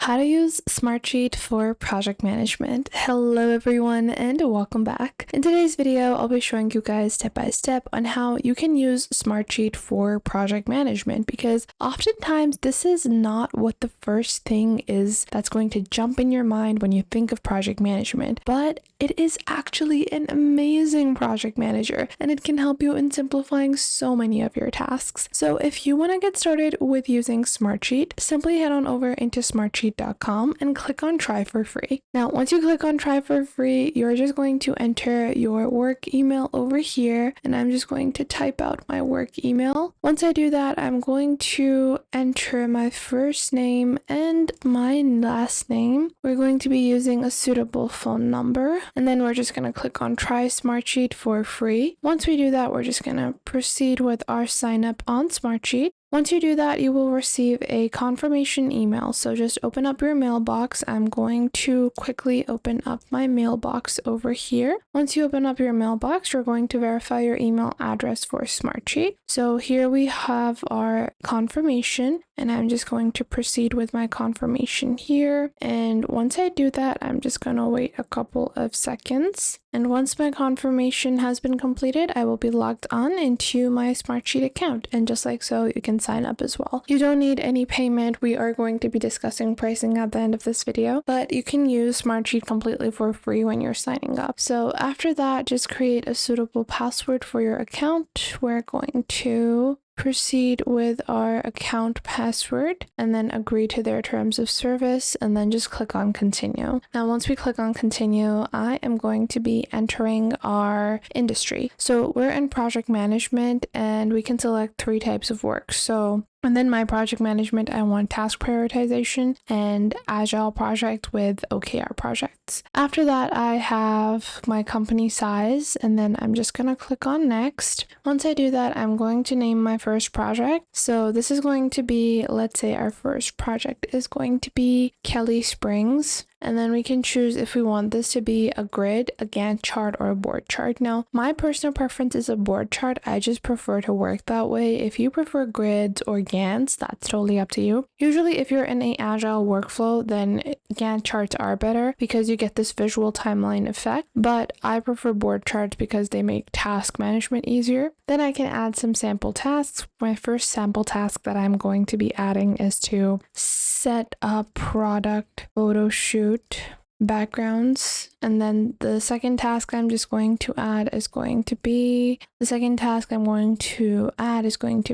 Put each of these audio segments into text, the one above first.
How to use SmartSheet for project management. Hello everyone and welcome back. In today's video, I'll be showing you guys step by step on how you can use SmartSheet for project management, because oftentimes this is not what the first thing is that's going to jump in your mind when you think of project management, but it is actually an amazing project manager and it can help you in simplifying so many of your tasks. So if you want to get started with using SmartSheet, simply head on over into SmartSheet.com and click on try for free. Now, once you click on try for free, you're just going to enter your work email over here, and I'm just going to type out my work email. Once I do that, I'm going to enter my first name and my last name. We're going to be using a suitable phone number, and then we're just going to click on try SmartSheet for free. Once we do that, we're just going to proceed with our sign up on SmartSheet. Once you do that, you will receive a confirmation email. So just open up your mailbox. I'm going to quickly open up my mailbox over here. Once you open up your mailbox, you're going to verify your email address for SmartSheet. So here we have our confirmation, and I'm just going to proceed with my confirmation here. And once I do that, I'm just going to wait a couple of seconds. And once my confirmation has been completed, I will be logged on into my SmartSheet account. And just like so, you can sign up as well. You don't need any payment. We are going to be discussing pricing at the end of this video, but you can use SmartSheet completely for free when you're signing up. So after that, just create a suitable password for your account. We're going to proceed with our account password and then agree to their terms of service, and then just click on continue. Now, once we click on continue, I am going to be entering our industry. So we're in project management and we can select 3 types of work. So and then my project management, I want task prioritization and agile project with OKR projects. After that, I have my company size, and then I'm just going to click on next. Once I do that, I'm going to name my first project. So this is going to be, let's say our first project is going to be Kelly Springs. And then we can choose if we want this to be a grid, a Gantt chart, or a board chart. Now, my personal preference is a board chart. I just prefer to work that way. If you prefer grids or Gantts, that's totally up to you. Usually, if you're in an agile workflow, then Gantt charts are better because you get this visual timeline effect. But I prefer board charts because they make task management easier. Then I can add some sample tasks. My first sample task that I'm going to be adding is to set up product photo shoot backgrounds. And then the second task I'm going to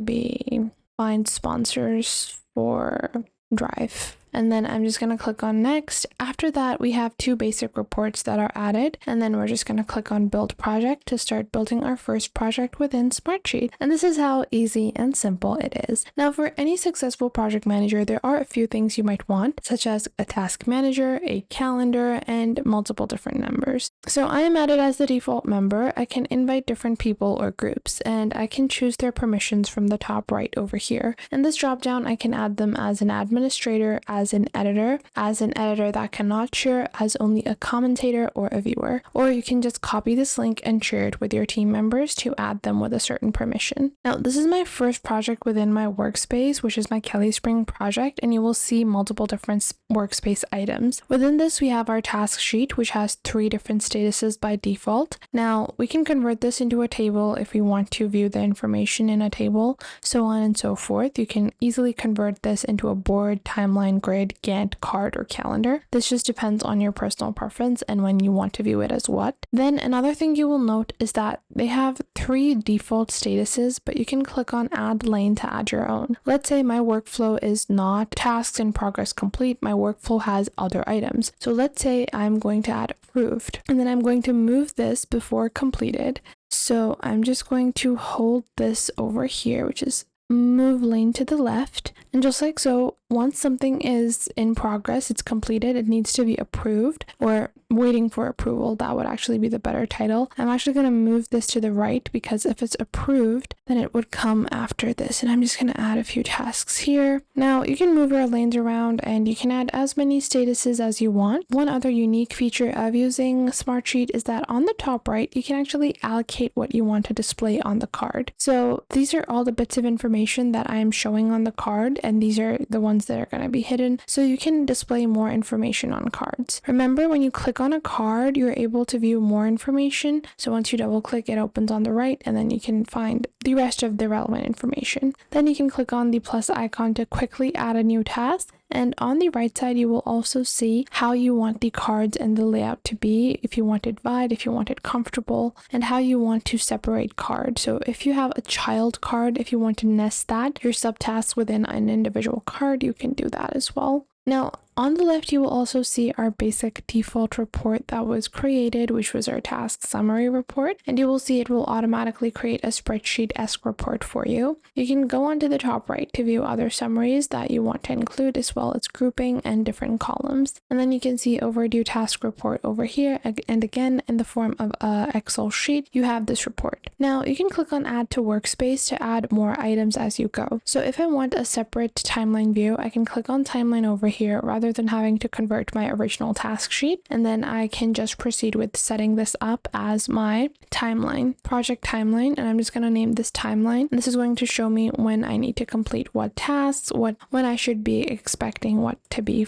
be find sponsors for Drive. And then I'm just going to click on next. After that, we have 2 basic reports that are added. And then we're just going to click on build project to start building our first project within SmartSheet. And this is how easy and simple it is. Now, for any successful project manager, there are a few things you might want, such as a task manager, a calendar, and multiple different members. So I am added as the default member. I can invite different people or groups, and I can choose their permissions from the top right over here. In this dropdown, I can add them as an administrator, as an editor that cannot share, as only a commentator or a viewer. Or you can just copy this link and share it with your team members to add them with a certain permission. Now, this is my first project within my workspace, which is my Kelly Spring project, and you will see multiple different workspace items. Within this, we have our task sheet, which has 3 different statuses by default. Now, we can convert this into a table if we want to view the information in a table, so on and so forth. You can easily convert this into a board, timeline, grid, Gantt, card, or calendar. This just depends on your personal preference and when you want to view it as what. Then another thing you will note is that they have 3 default statuses, but you can click on add lane to add your own. Let's say my workflow is not tasks in progress complete. My workflow has other items. So let's say I'm going to add approved, and then I'm going to move this before completed. So I'm just going to hold this over here, which is move lane to the left. And just like so, once something is in progress, it's completed, it needs to be approved or waiting for approval. That would actually be the better title. I'm actually going to move this to the right because if it's approved, then it would come after this. And I'm just going to add a few tasks here. Now you can move your lanes around and you can add as many statuses as you want. One other unique feature of using SmartSheet is that on the top right, you can actually allocate what you want to display on the card. So these are all the bits of information that I'm showing on the card, and these are the ones ones that are going to be hidden, so you can display more information on cards. Remember, when you click on a card, you're able to view more information. So once you double click, it opens on the right, and then you can find the rest of the relevant information. Then you can click on the plus icon to quickly add a new task. And on the right side, you will also see how you want the cards and the layout to be, if you want it wide, if you want it comfortable, and how you want to separate cards. So if you have a child card, if you want to nest that, your subtasks within an individual card, you can do that as well. Now, on the left, you will also see our basic default report that was created, which was our task summary report. And you will see it will automatically create a spreadsheet-esque report for you. You can go onto the top right to view other summaries that you want to include, as well as grouping and different columns. And then you can see overdue task report over here. And again, in the form of an Excel sheet, you have this report. Now, you can click on add to workspace to add more items as you go. So if I want a separate timeline view, I can click on timeline over here rather than having to convert my original task sheet, and then I can just proceed with setting this up as my timeline, project timeline, and I'm just going to name this timeline. And this is going to show me when I need to complete what tasks, when I should be expecting what to be,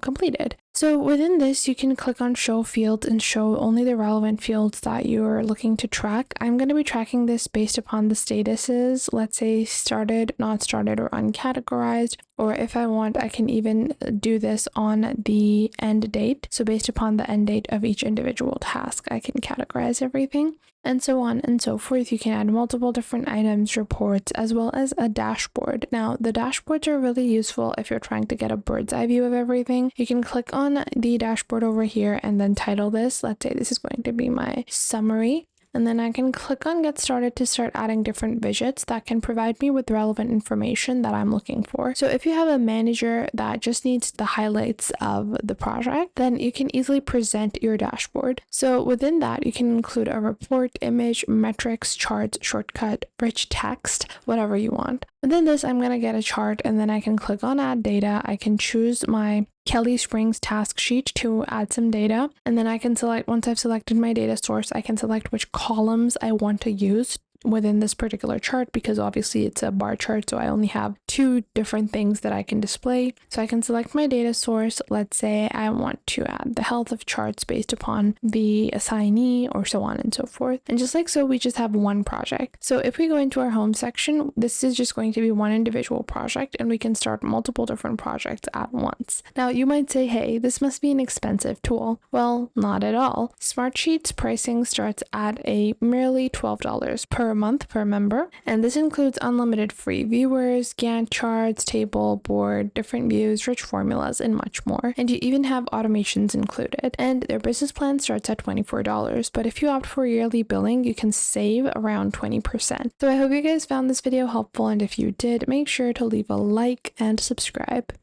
completed. So within this, you can click on show fields and show only the relevant fields that you're looking to track. I'm going to be tracking this based upon the statuses, let's say started, not started, or uncategorized. Or if I want, I can even do this on the end date. So based upon the end date of each individual task, I can categorize everything. And so on and so forth. You can add multiple different items, reports, as well as a dashboard. Now, the dashboards are really useful if you're trying to get a bird's eye view of everything. You can click on the dashboard over here and then title this. Let's say this is going to be my summary. And then I can click on get started to start adding different widgets that can provide me with relevant information that I'm looking for. So if you have a manager that just needs the highlights of the project, then you can easily present your dashboard. So within that, you can include a report, image, metrics, charts, shortcut, rich text, whatever you want. Within this, I'm going to get a chart, and then I can click on add data. I can choose my Kelly Springs task sheet to add some data, and then I can select, once I've selected my data source, I can select which columns I want to use within this particular chart, because obviously it's a bar chart, so I only have two different things that I can display. So I can select my data source. Let's say I want to add the health of charts based upon the assignee, or so on and so forth. And just like so, we just have one project. So if we go into our home section, this is just going to be one individual project, and we can start multiple different projects at once. Now you might say, hey, this must be an expensive tool. Well, not at all. SmartSheet's pricing starts at a merely $12 per month per member, and this includes unlimited free viewers, Gantt charts, table, board, different views, rich formulas, and much more. And you even have automations included. And their business plan starts at $24, but if you opt for yearly billing, you can save around 20%. So I hope you guys found this video helpful, and if you did, make sure to leave a like and subscribe.